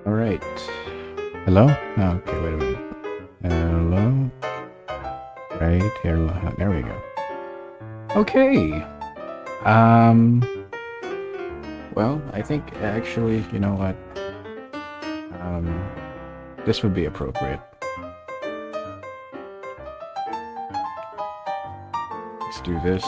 All right. Hello? Oh, okay, wait a minute. Hello? Right here. There we go. Okay. Well, I think actually, you know what? This would be appropriate. Let's do this.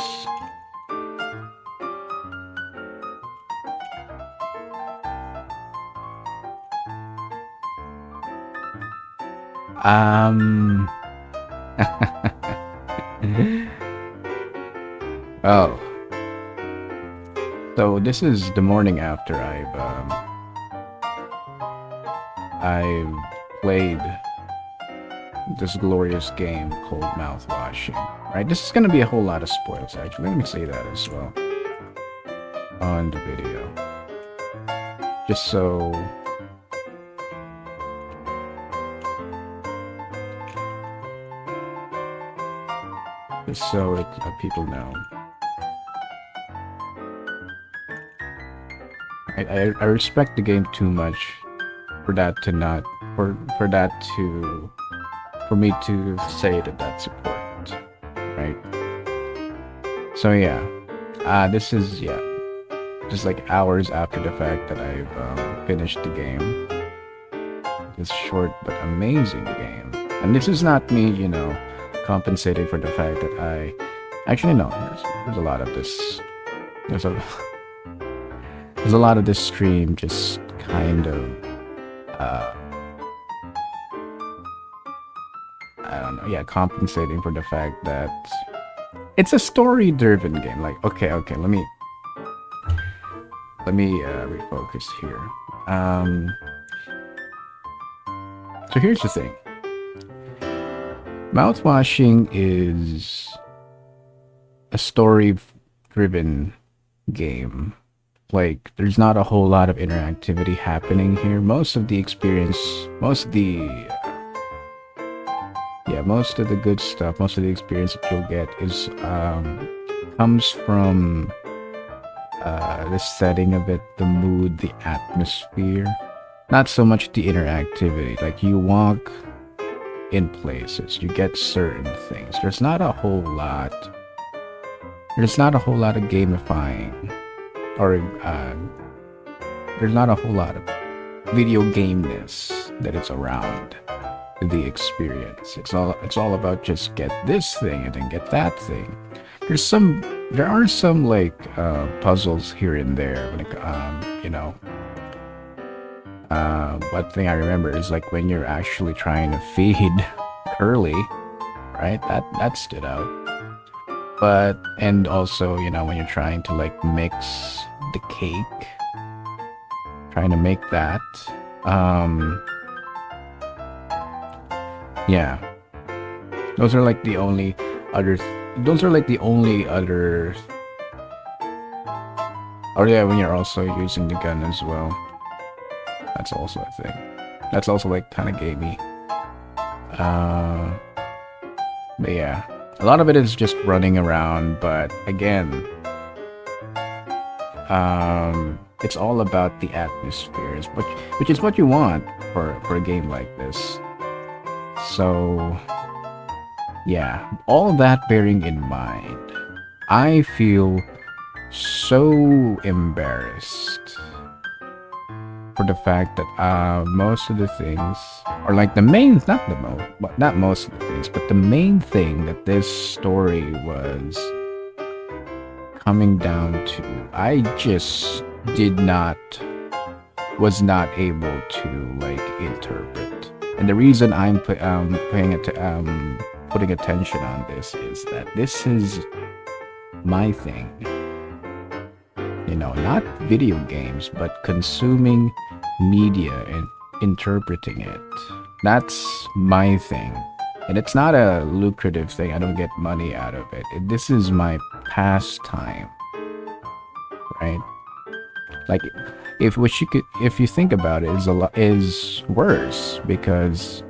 Oh. So this is the morning after I've played this glorious game called Mouthwashing. Right? This is gonna be a whole lot of spoils actually. Let me say that as well on the video. Just so people know. I respect the game too much for that to not for me to say that that's important, right? So yeah, this is just like hours after the fact that I've finished the game. This short but amazing game, and this is not me, you know, compensating for the fact that I actually no. There's a lot of this. There's a lot of this stream just kind of I don't know, compensating for the fact that it's a story-driven game. Like, okay, let me refocus here. So here's the thing. Mouthwashing is a story-driven game. Like, there's not a whole lot of interactivity happening here. Most of the good stuff, most of the experience that you'll get is comes from the setting of it, the mood, the atmosphere. Not so much the interactivity. Like, you walk in places, you get certain things. There's not a whole lot of gamifying, or there's not a whole lot of video gameness that is around the experience. It's all about just get this thing and then get that thing. There are some like puzzles here and there when it, you know. One thing I remember is like when you're actually trying to feed Curly, right? That stood out. But, and also, you know, when you're trying to like mix the cake, trying to make that, yeah, those are like the only other, oh yeah, when you're also using the gun as well, that's also a thing. That's also like kind of gamey. But yeah, a lot of it is just running around, but again, it's all about the atmosphere, which is what you want for a game like this. So yeah, all that bearing in mind, I feel so embarrassed for the fact that most of the things, or like the main, not most of the things, but the main thing that this story was coming down to, I just did not was not able to like interpret. And the reason I'm putting attention on this is that this is my thing. You know, not video games, but consuming media and interpreting it. That's my thing. And it's not a lucrative thing. I don't get money out of it. This is my pastime. Right? Like if you think about it, is worse because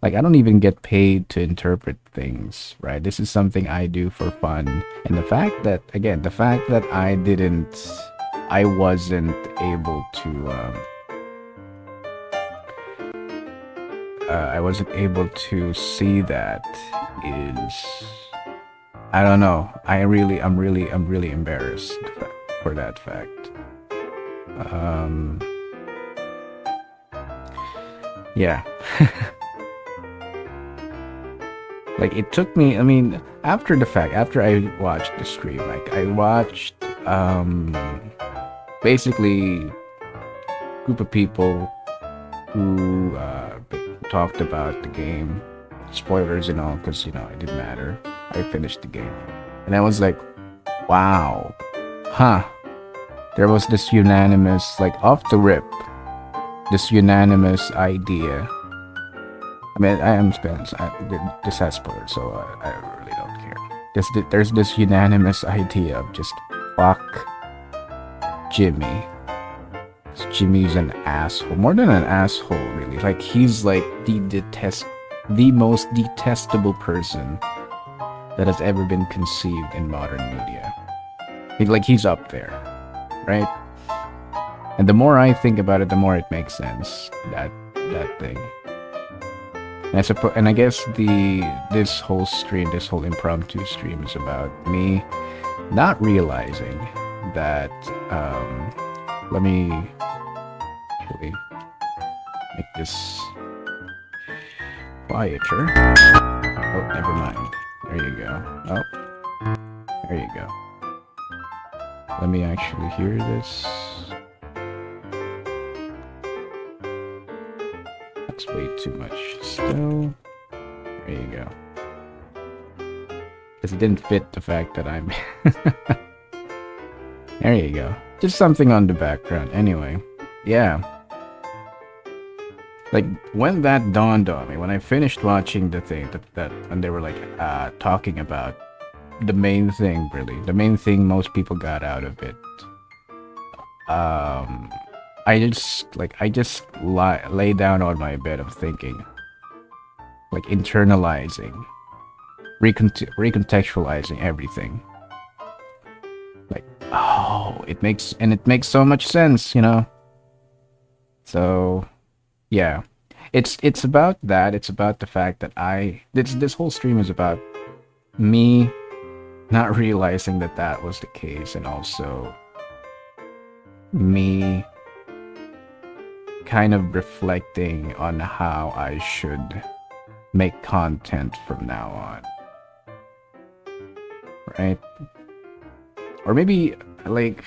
like I don't even get paid to interpret things, right? This is something I do for fun. And the fact that I wasn't able to see that is, I don't know. I'm really embarrassed for that fact. Yeah. Like it took me, I mean, after I watched the stream, like I watched basically group of people who talked about the game, spoilers and all, because you know it didn't matter. I finished the game, and I was like, wow, there was this unanimous, like off the rip, this unanimous idea. I mean, I am Spanish. This has spoilers, so I really don't care. There's this unanimous idea of just fuck Jimmy. Jimmy's an asshole. More than an asshole, really. Like he's like the most detestable person that has ever been conceived in modern media. He's up there, right? And the more I think about it, the more it makes sense. That thing. And I guess this whole impromptu stream is about me not realizing that. Let me actually make this quieter. Oh, never mind. There you go. Oh, there you go. Let me actually hear this. That's way too much still. There you go. Because it didn't fit the fact that I'm... There you go. Just something on the background. Anyway, yeah. Like, when that dawned on me, when I finished watching the thing, that and they were like, talking about the main thing, really. The main thing most people got out of it. I just lay down on my bed of thinking. Like, internalizing. Recontextualizing everything. Like, oh, it makes so much sense, you know? So, yeah. It's about that. It's about the fact that this whole stream is about me not realizing that was the case, and also me kind of reflecting on how I should make content from now on. Right? Or maybe, like...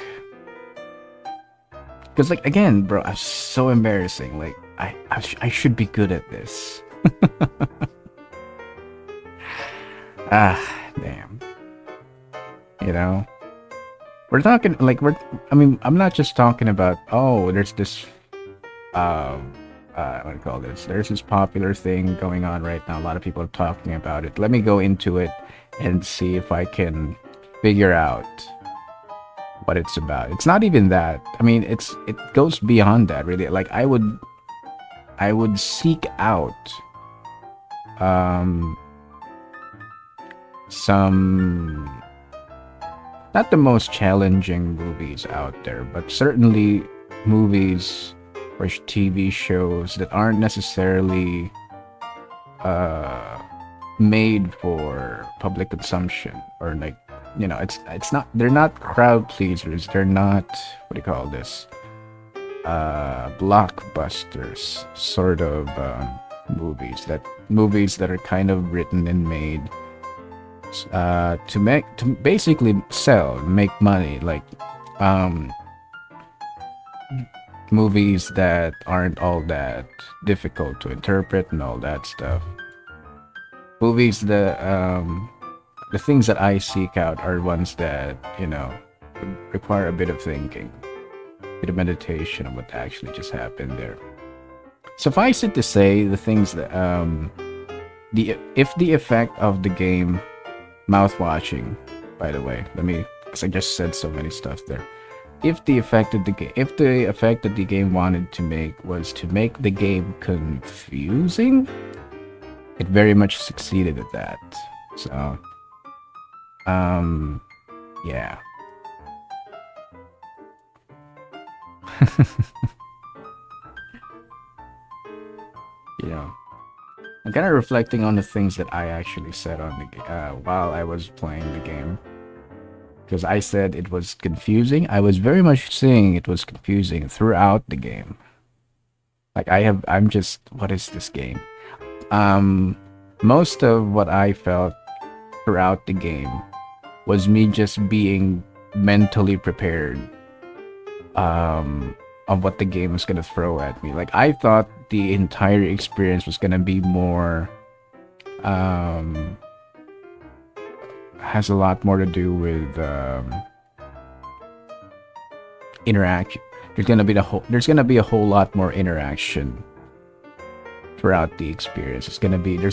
Because, like, again, bro, I'm so embarrassing. Like, I should be good at this. Damn. You know? We're talking, like, I'm not just talking about, oh, there's this, what do you call this? There's this popular thing going on right now. A lot of people are talking about it. Let me go into it and see if I can figure out what it's about. It's not even that. I mean, it goes beyond that, really. Like, I would seek out some, not the most challenging movies out there, but certainly movies or TV shows that aren't necessarily made for public consumption, or like, you know, it's not, they're not crowd pleasers, they're not, what do you call this, blockbusters sort of movies that are kind of written and made to basically make money, like um movies that aren't all that difficult to interpret and all that stuff. Movies the things that I seek out are ones that, require a bit of thinking, a bit of meditation on what actually just happened there. Suffice it to say, the things that the if the effect of the game Mouthwashing, by the way, because I just said so many stuff there. If the effect that the game wanted to make was to make the game confusing, it very much succeeded at that. So, yeah. I'm kind of reflecting on the things that I actually said on the while I was playing the game. Because I said it was confusing. I was very much saying it was confusing throughout the game. Like I'm just, what is this game? Most of what I felt throughout the game was me just being mentally prepared of what the game was gonna throw at me. Like I thought the entire experience was gonna be more has a lot more to do with interaction. There's gonna be a whole lot more interaction throughout the experience. There's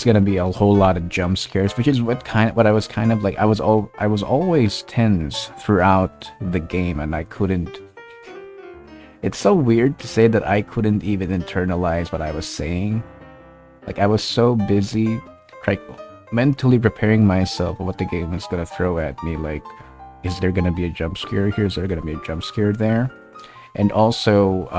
gonna be a whole lot of jump scares, which is what I was kind of like. I was always tense throughout the game, and I couldn't. It's so weird to say that I couldn't even internalize what I was saying. Like I was so busy, mentally preparing myself for what the game was gonna throw at me. Like, is there gonna be a jump scare here? Is there gonna be a jump scare there? And also,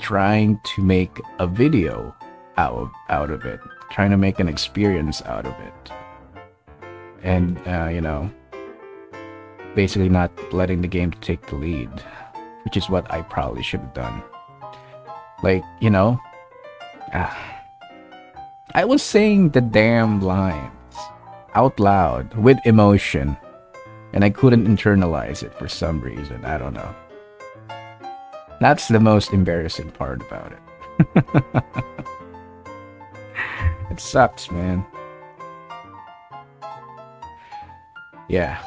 trying to make a video out of it, trying to make an experience out of it, and basically not letting the game take the lead, which is what I probably should have done. Like, I was saying the damn lines out loud with emotion, and I couldn't internalize it for some reason. I don't know. That's the most embarrassing part about it. It sucks, man. Yeah.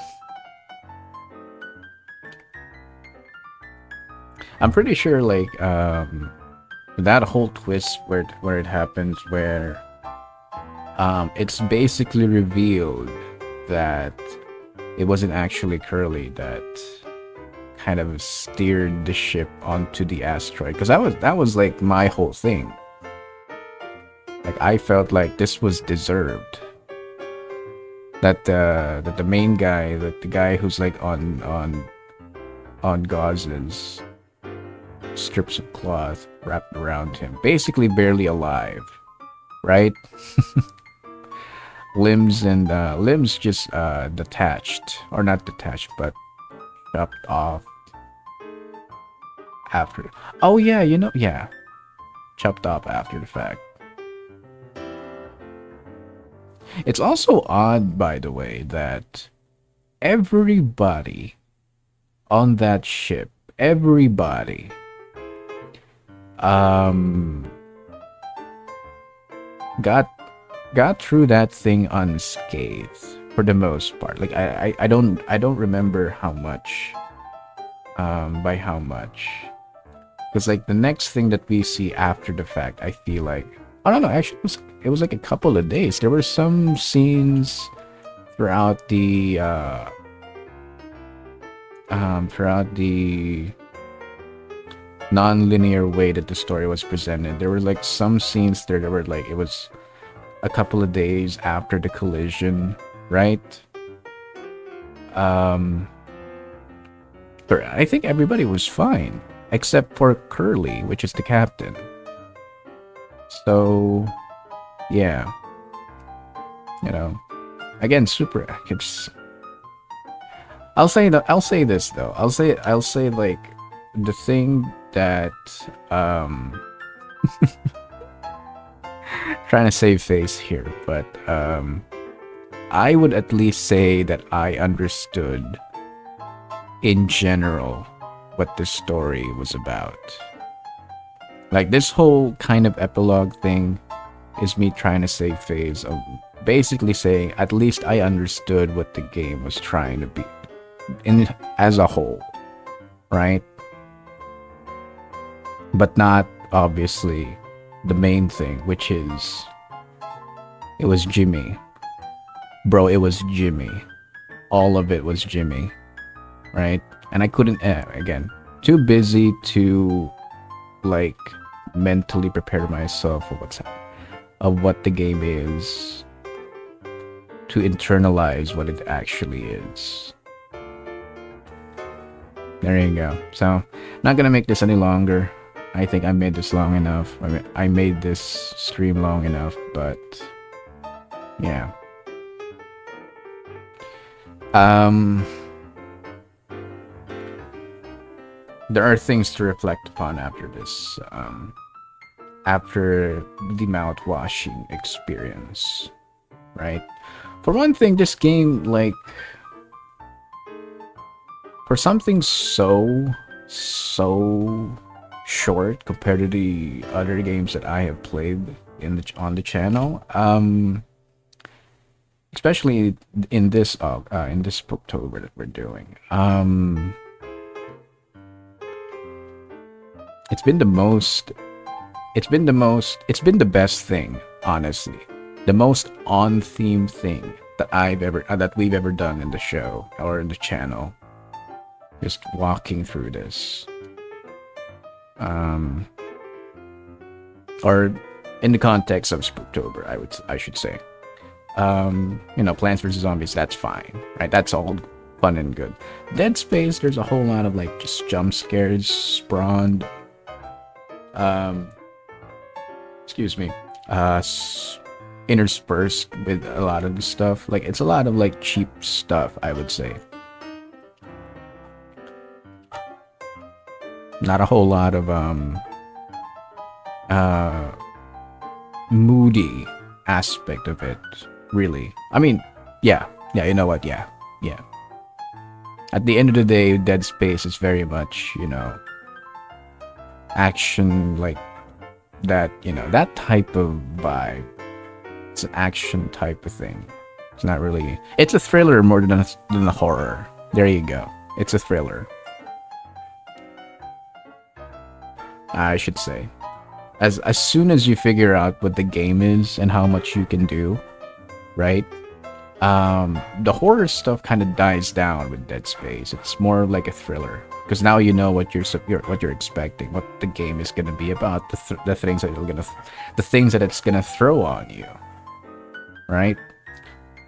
I'm pretty sure, like, that whole twist where it happens, where it's basically revealed that it wasn't actually Curly that kind of steered the ship onto the asteroid, because that was like my whole thing. Like I felt like this was deserved. That the main guy, that the guy who's like on gauzes, strips of cloth wrapped around him, basically barely alive, right? limbs just detached, or not detached, but chopped off after. Oh yeah, yeah, chopped off after the fact. It's also odd, by the way, that everybody on that ship, everybody got through that thing unscathed for the most part. Like I don't remember how much, by how much, because like the next thing that we see after the fact, I feel like, I don't know, actually it was like a couple of days. There were some scenes throughout the non-linear way that the story was presented. There were like some scenes there that were like, it was a couple of days after the collision, right? But I think everybody was fine except for Curly, which is the captain. So yeah, again, super. I'll say this though. I'll say like the thing that trying to save face here, but I would at least say that I understood in general what this story was about. Like, this whole kind of epilogue thing is me trying to save face of basically saying at least I understood what the game was trying to be in as a whole, right? But not obviously the main thing, which is it was Jimmy. Bro, it was Jimmy. All of it was Jimmy, right? And I couldn't, again, too busy to like mentally prepare myself for what the game is, to internalize what it actually is. There you go. So, not gonna make this any longer. I think I made this long enough. I mean, I made this stream long enough, but yeah. There are things to reflect upon after this. After the mouthwashing experience, right? For one thing, this game, like, for something so short compared to the other games that I have played on the channel, especially in this Spooktober that we're doing, it's been the best thing, honestly. The most on-theme thing that we've ever done in the show or in the channel. Just walking through this. Or in the context of Spooktober, I should say. Plants vs Zombies, that's fine, right? That's all fun and good. Dead Space, there's a whole lot of like just jump scares spawned. Excuse me, interspersed with a lot of the stuff. Like, it's a lot of like cheap stuff, I would say. Not a whole lot of moody aspect of it, really. I mean, yeah, you know what, yeah. At the end of the day, Dead Space is very much, action, like that, that type of vibe. It's an action type of thing. It's not really, it's a thriller more than a horror. There you go. It's a thriller, I should say. As soon as you figure out what the game is and how much you can do, right? The horror stuff kind of dies down with Dead Space. It's more like a thriller, because now you know what you're expecting, what the game is gonna be about, the things that it's gonna throw on you, right?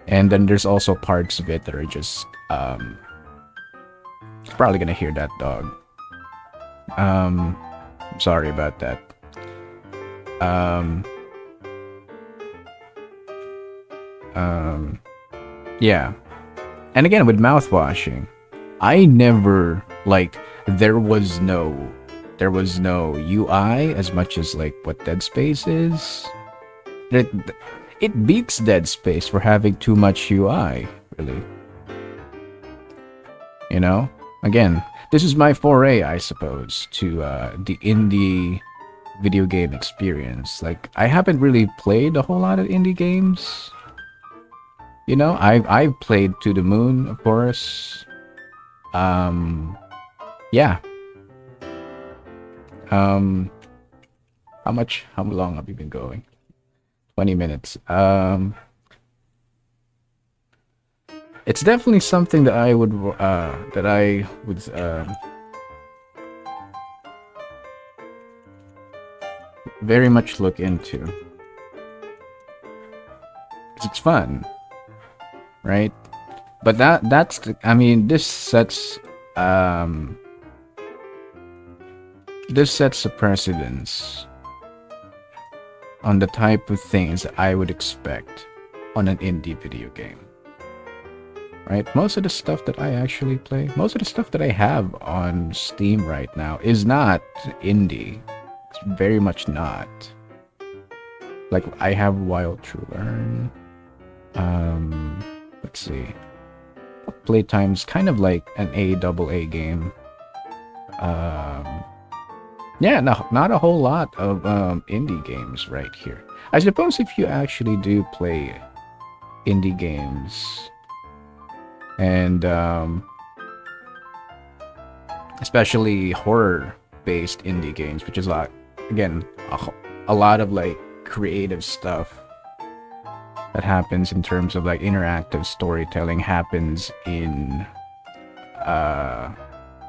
And then there's also parts of it that are just probably gonna hear that dog. Sorry about that. Yeah. And again, with mouthwashing, I never, like, there was no UI as much as like what Dead Space is. It beats Dead Space for having too much UI, really. Again, this is my foray, I suppose, to the indie video game experience. Like, I haven't really played a whole lot of indie games. I've played To the Moon, of course. Yeah. How long have you been going? 20 minutes. It's definitely something that I would very much look into. 'Cause it's fun, right? But this sets a precedence on the type of things that I would expect on an indie video game. Right? Most of the stuff that I actually play, most of the stuff that I have on Steam right now is not indie. It's very much not. Like, I have Wild True Learn. Let's see. playtimes, kind of like an A game. Um, yeah, no, not a whole lot of indie games right here. I suppose if you actually do play indie games and especially horror-based indie games, which is like again a lot of like creative stuff that happens in terms of like interactive storytelling happens in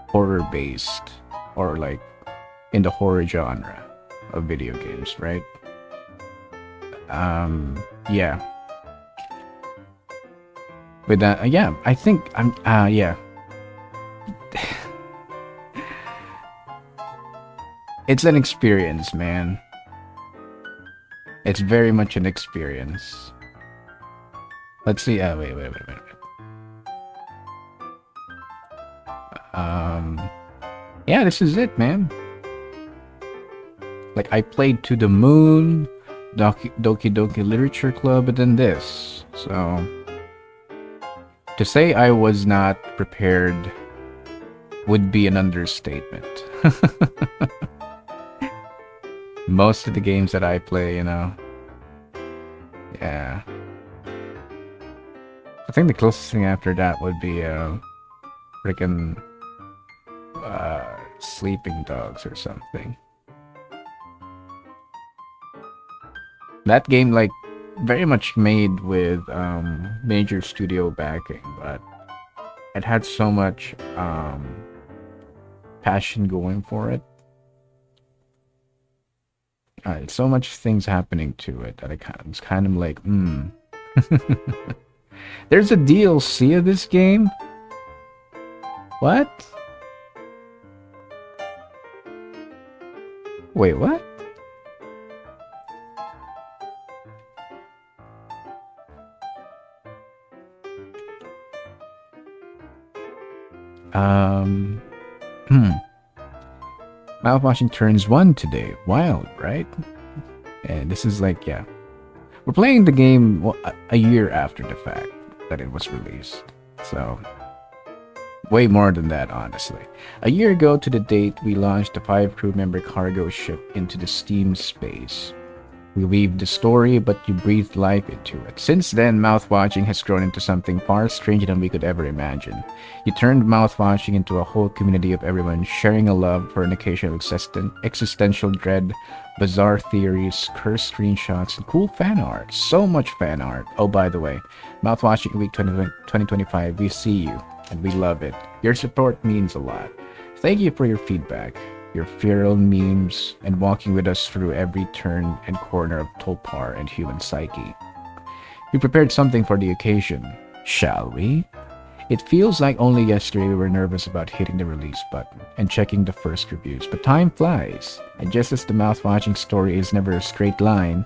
horror-based or like in the horror genre of video games, right? Yeah. With that, yeah, I think I'm yeah. It's an experience, man. It's very much an experience. Let's see. Wait. Yeah, this is it, man. Like, I played To the Moon, Doki Doki Literature Club, and then this. So, to say I was not prepared would be an understatement. Most of the games that I play, you know. Yeah. I think the closest thing after that would be freaking Sleeping Dogs or something. That game, like, very much made with major studio backing, but it had so much passion going for it. So much things happening to it that it's kind of like, There's a DLC of this game? What? Wait, what? Mouthwashing turns 1 today. Wild, right? And this is like, yeah. We're playing the game a year after the fact that it was released. So, way more than that, honestly. A year ago to the date, we launched a 5 crew member cargo ship into the Steam space. We weaved the story, but you breathed life into it. Since then, Mouthwashing has grown into something far stranger than we could ever imagine. You turned Mouthwashing into a whole community of everyone sharing a love for an occasional existential dread, bizarre theories, cursed screenshots, and cool fan art. So much fan art. Oh, by the way, Mouthwashing Week 2025, we see you, and we love it. Your support means a lot. Thank you for your feedback, your feral memes, and walking with us through every turn and corner of Tulpar and human psyche. We prepared something for the occasion, shall we? It feels like only yesterday we were nervous about hitting the release button and checking the first reviews, but time flies, and just as the Mouthwashing story is never a straight line,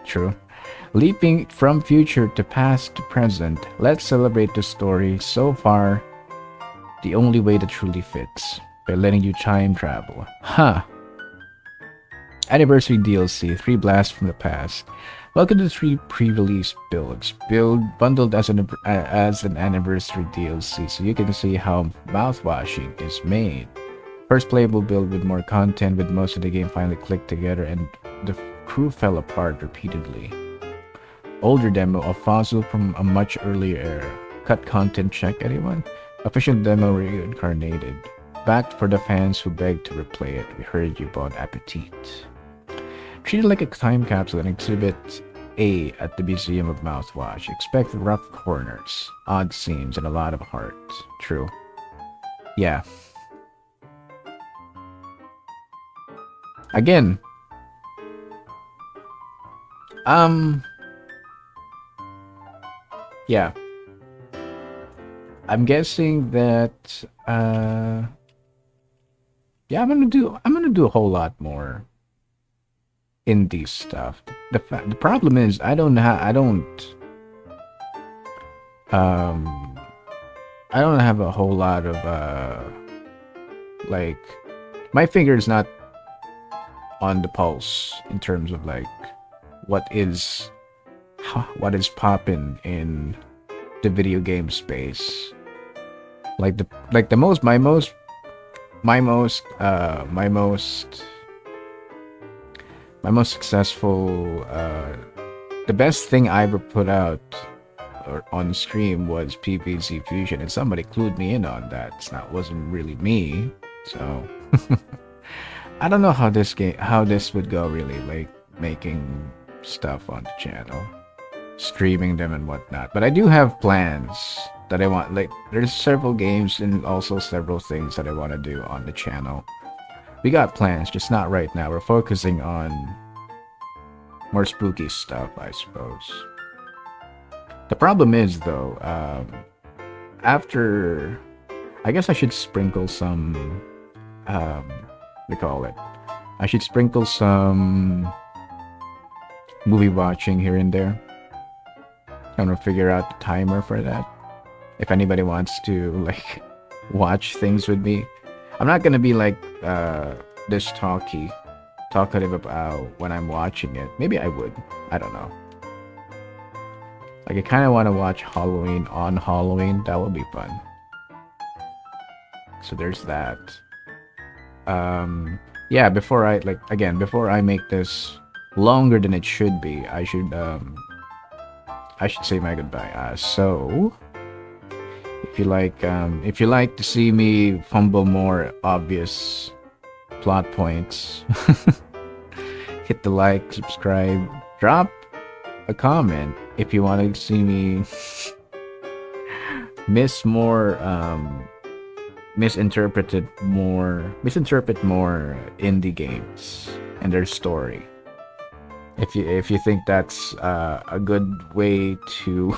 true, leaping from future to past to present, let's celebrate the story so far the only way that truly fits. By letting you time travel. Huh. Anniversary DLC, 3 blasts from the past. Welcome to 3 pre-release builds. Bundled as an anniversary DLC, so you can see how Mouthwashing is made. First playable build with more content, with most of the game finally clicked together and the crew fell apart repeatedly. Older demo of Fossil from a much earlier era. Cut content check, anyone? Official demo reincarnated. Backed for the fans who begged to replay it. We heard you, Bon Appetit. Treated like a time capsule and exhibit A at the Museum of Mouthwash. Expect rough corners, odd scenes, and a lot of heart. True. Yeah. Again. Yeah. I'm guessing that yeah, I'm gonna do a whole lot more indie stuff. The problem is I don't have a whole lot of like, my finger is not on the pulse in terms of like what is poppin' in the video game space. Like the most my most my most my most successful the best thing I ever put out or on stream was PVZ Fusion, and somebody clued me in on that. It's not wasn't really me, so I don't know how this would go really, like making stuff on the channel, streaming them and whatnot. But I do have plans that I want. Like there's several games and also several things that I want to do on the channel. We got plans, just not right now. We're focusing on more spooky stuff, I suppose. The problem is though, after I guess I should sprinkle some we call it. I should sprinkle some movie watching here and there. I'm gonna figure out the timer for that. If anybody wants to like watch things with me, I'm not gonna be like this talkative about when I'm watching it. Maybe I would. I don't know. Like I kind of want to watch Halloween on Halloween. That would be fun. So there's that. Yeah. Before I make this longer than it should be, I should say my goodbye. So if you like to see me fumble more obvious plot points, hit the like, subscribe, drop a comment if you want to see me misinterpret more indie games and their story. If you think that's a good way to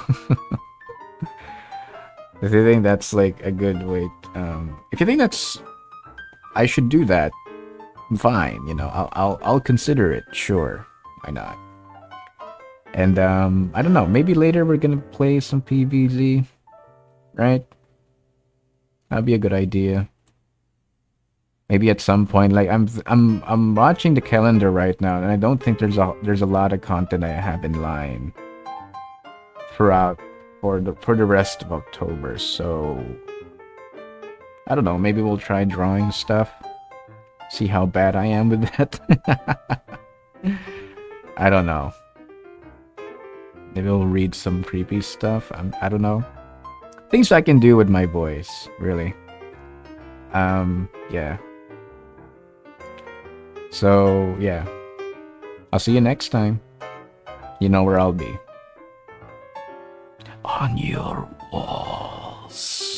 if you think that's like a good way if you think that's I should do that, fine, you know, I'll consider it, sure, why not? And I don't know, maybe later we're gonna play some PVZ, right? That'd be a good idea. Maybe at some point, like I'm watching the calendar right now, and I don't think there's a lot of content I have in line throughout for the rest of October. So I don't know, maybe we'll try drawing stuff. See how bad I am with that. I don't know. Maybe we'll read some creepy stuff. I don't know. Things I can do with my voice, really. Yeah. So, yeah. I'll see you next time. You know where I'll be. On your walls.